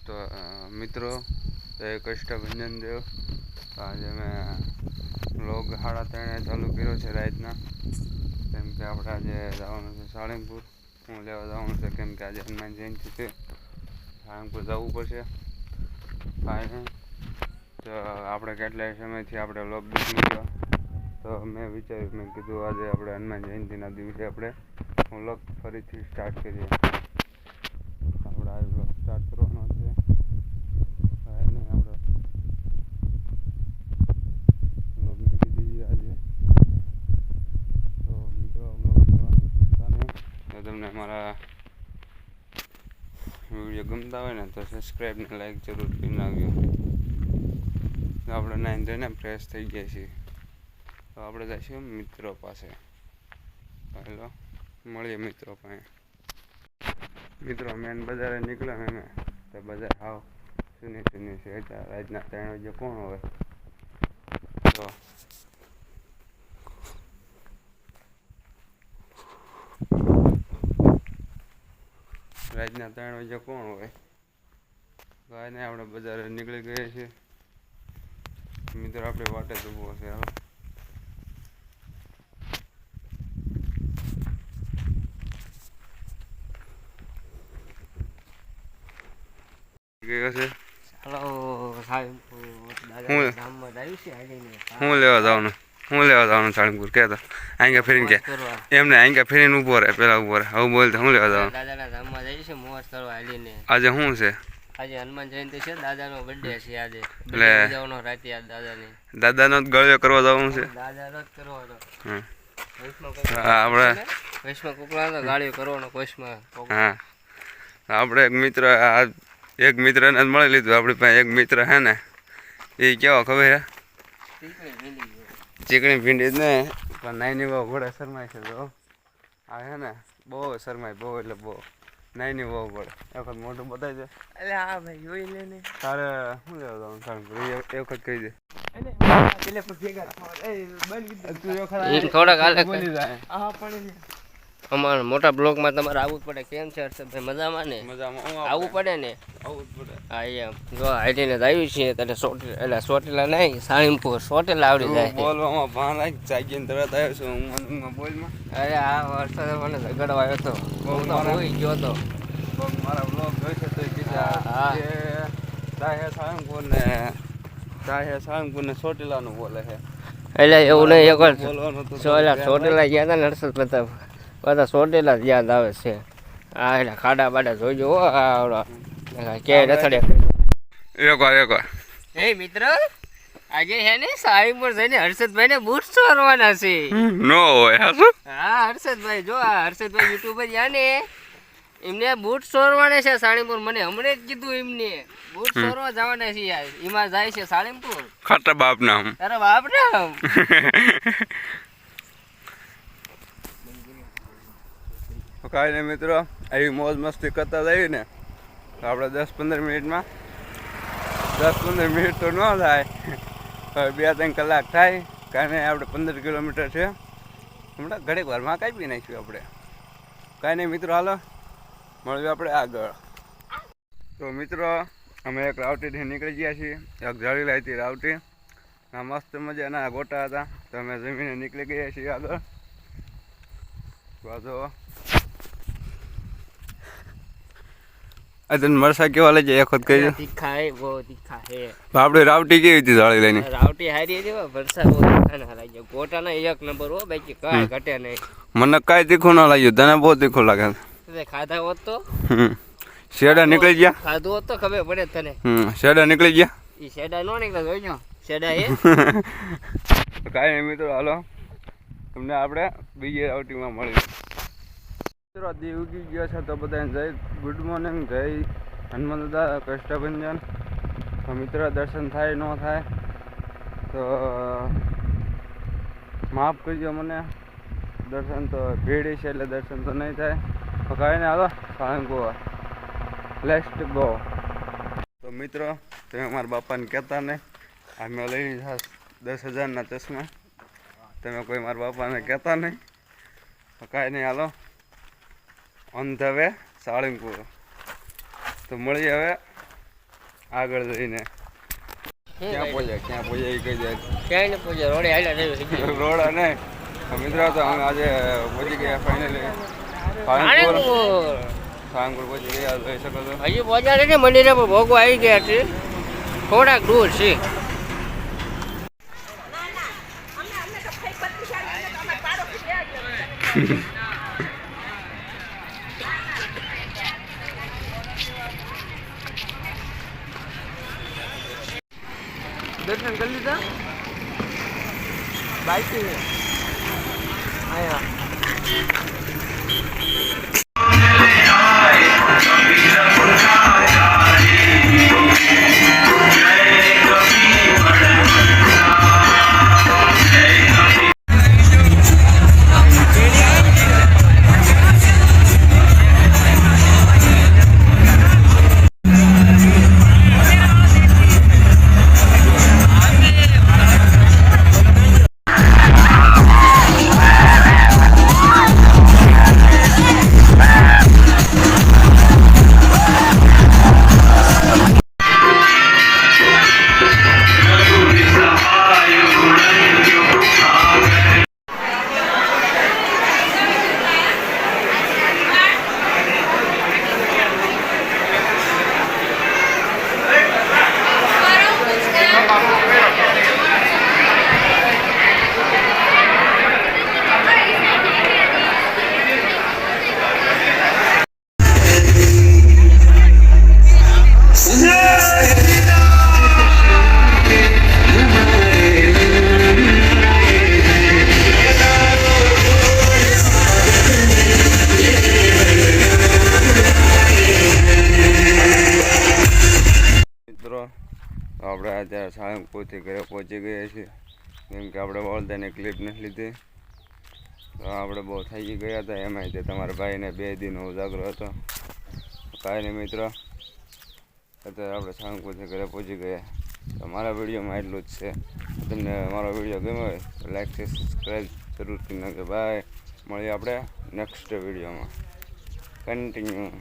તો મિત્રો જય કષ્ટભંજન દેવ. આજે મેં વ્લોગ 3:30 ચાલુ કર્યો છે રાતના, કેમ કે આપણે આજે જવાનું છે સાળંગપુર. હું લેવા જવાનું છે કેમ કે આજે હનુમાન જયંતિ છે, સાળંગપુર જવું પડશે. કાંઈ તો આપણે કેટલાય સમયથી આપણે વ્લોગ મૂકી ગયો, તો મેં વિચાર્યું, મેં કીધું આજે આપણે હનુમાન જયંતિના દિવસે આપણે વ્લોગ ફરીથી સ્ટાર્ટ કરીએ. આપણે આ વ્લોગ સ્ટાર્ટ કરવાનો છે. આપણે વ્લોગ મૂકી દઈએ આજે. તો મિત્રો વ્લોગ કરવાનું ભૂલતા નહીં. જો તમને મારા વિડીયો ગમતા હોય ને તો સબસ્ક્રાઈબ ને લાઈક જરૂર કરી નાખજો. આપણે નાઈને ધોઈને ફ્રેશ થઈ ગયા છીએ, તો આપણે જઈશું મિત્રો પાસે. પહેલો મળીએ મિત્રો પાસે. મિત્રો મેન બજારે નીકળ્યા મેં, તો બજાર હાવ સુની છે. રાતના 3 વાગે કોણ હોય? તો રાતના 3 વાગે કોણ હોય? કાંઈ નહીં, આપણે બજારે નીકળી ગયા છીએ. મિત્રો આપણે વાટે જ ઊભો છે. હાલો ગયો છે. હું લેવા જવાનું સાળંગપુર કહેતો આંગા ફેરીને કે એમને આંગા ફેરીને ઊભો રહે, પેલા ઊભો રહે. હવે બોલતો હું લેવા જવાનું? દાદાના ધામમાં જઈશું મોજ કરવા હાલીને. આજે શું છે? આજે હનુમાન જયંતિ છે, દાદાનો બર્થડે છે આજે. એટલે જવાનો રાતે યાર દાદાનો જ ગળ્યો કરવા જવાનું છે. દાદાનો જ કરવાનો. આપણે વૈષ્ણવ કુકડાનો ગાળ્યો કરવાનો કોશમાં. હા, આપણે એક મિત્રને જ મળી લીધું. આપણી પાસે એક મિત્ર હે ને, એ કેવો ખબર હે? ચીકણી ભીંડી જ ને, પણ નાની બહુ ઘોડે શરમાય છે. તો આ હે ને બહુ શરમાય, બહુ એટલે બહુ નાની બહુ ઘોડે. એક વખત મોટું બતાવી દે. એટલે હા ભાઈ જોઈ લે ને. તારે શું લેવા જવાનું સાળંગપુર? એક વખત કહી દે. અમારા મોટા બ્લોગમાં તમારે આવવું જ પડે. કેમ છે હર્ષદભાઈ? મજામાં ને? મજામાં આવવું પડે ને. આવવું જ પડે. હા એમ જો હાઈટીને આવ્યું છે ત્યારે સોટેલા નહીં, સાળંગપુર સોટેલા આવડી જાય. બોલવામાં ભાન લાગ જાગીને તરત આવ્યો છું હું બોલમાં. અરે આ વરસાદ મને ઝઘડવા આવ્યો હતો, હું તો હોઈ ગયો હતો. મારા બ્લોગ જોઈશે તો સાળંગપુર ને ચોટીલાનું બોલે છે. એટલે એવું નહીં, એક વાર બોલવાનું તો ચોટેલા ગયા હતા ને હર્ષદ, બધા ચોટેલા જ યાદ આવે છે. હા એટલે ખાડા બાડા જોઈજો હો. ક્યાંય રથડે એકવાર હે મિત્ર, આજે છે ને સાળંગપુર જઈને હર્ષદભાઈ ને બૂટ ચોરવાના છે. નો હોય હા હર્ષદભાઈ, જો આ હર્ષદભાઈ યુટ્યુબર યા ને, એમને બૂટ ચોરવાના છે સાળંગપુર. મને હમણાં જ કીધું એમને બૂટ ચોરવા જવાના છે યાર. એમાં જાય છે સાળંગપુર. ખાટા બાપ નામ. અરે બાપ નામ. કાંઈ નહીં મિત્રો, આવી મોજ મસ્તી કરતા જઈએ ને તો આપણે 10-15 મિનિટમાં 10-15 મિનિટ તો ન થાય, 2-3 કલાક થાય. કાંઈ નહીં, આપણે 15 કિલોમીટર છે. હમણાં ઘડીક વારમાં કાપી નાખ્યું આપણે. કાંઈ નહીં મિત્રો, હાલો મળ્યું આપણે આગળ. તો મિત્રો અમે એક રાવટીથી નીકળી ગયા છીએ. એક જાળી લાવી હતી રાવટી, આ મસ્ત મજાના ગોટા હતા, તો અમે જમીને નીકળી ગયા છીએ આગળ. બાજુ તને મરસા કેવા લઈ જાય? એક વખત કહી તીખા હે, બહુ તીખા હે. આપણે રાવટી કેવી હતી જાળી લઈને? રાવટી હારી હતી, વરસાદ બહુ તીખા ના લાગ્યો. ગોટાના એક નંબર હો, બાકી કાંઈ ઘટે નહીં. મને કાંઈ તીખું ના લાગ્યું, તને બહુ તીખું લાગે. ખાધા હોત તો શેડા નીકળી ગયા. ખાધું હોત તો ખબર પડે તને. શેડા નીકળી ગયા. એ શેડા નો નીકળે, જોઈજો શેડા હે. કાંઈ નહીં મિત્રો, હાલો તમને આપણે બીજી રાવટીમાં મળીએ. મિત્રો દી ઉગી ગયો છે, તો બધાને જય ગુડ મોર્નિંગ, જય હનુમાન દાદા કષ્ટભંજન. તો મિત્ર દર્શન થાય ન થાય તો માફ કરજો મને. દર્શન તો ભીડ છે એટલે દર્શન તો નહીં થાય. તો કાંઈ નહીં, હાલો સાળંગપુર લેટ્સ ગો. તો મિત્રો તમે અમારા બાપાને કહેતા નહીં, આ મેં લઈ લીધા 10,000ના ચશ્મા. તમે કોઈ મારા બાપાને કહેતા નહીં. તો કાંઈ નહીં, હાલો ઓન ધ વે સાળંગપુર. તો મળીએ હવે આગળ જઈને ક્યાં પહોંચ્યા એ કહી દે. ક્યાંય ને પૂછે રોડે હાલ્યા થયું રોડ અને મિત્રો તો અમે આજે પહોંચી ગયા ફાઇનલી સાળંગપુર. સાળંગપુર પહોંચી ગયા જોઈ શકો છો. હજી પહોંચ્યા નથી મંદિરે પણ ભોગવા આવી ગયા છે થોડાક દૂર છે. દર્શન કરી લીધા બાઈક અહીંયા આપણે અત્યારે સાળંગપુરથી ઘરે પહોંચી ગયા છીએ કેમ કે આપણે વળતાની ક્લિપ નથી લીધી તો આપણે બહુ થઈ ગયા હતા એમાં તે તમારા ભાઈને 2 દિન ઉજાગરો હતો. કાંઈ નહીં મિત્રો, અત્યારે આપણે સાળંગપુરથી ઘરે પહોંચી ગયા. તો મારા વિડીયોમાં એટલું જ છે. તમને મારો વિડીયો ગમ્યો હોય તો લાઈક છે, સબસ્ક્રાઈબ જરૂરથી નાખજો. બાય, મળીએ આપણે નેક્સ્ટ વિડીયોમાં. કન્ટિન્યુ.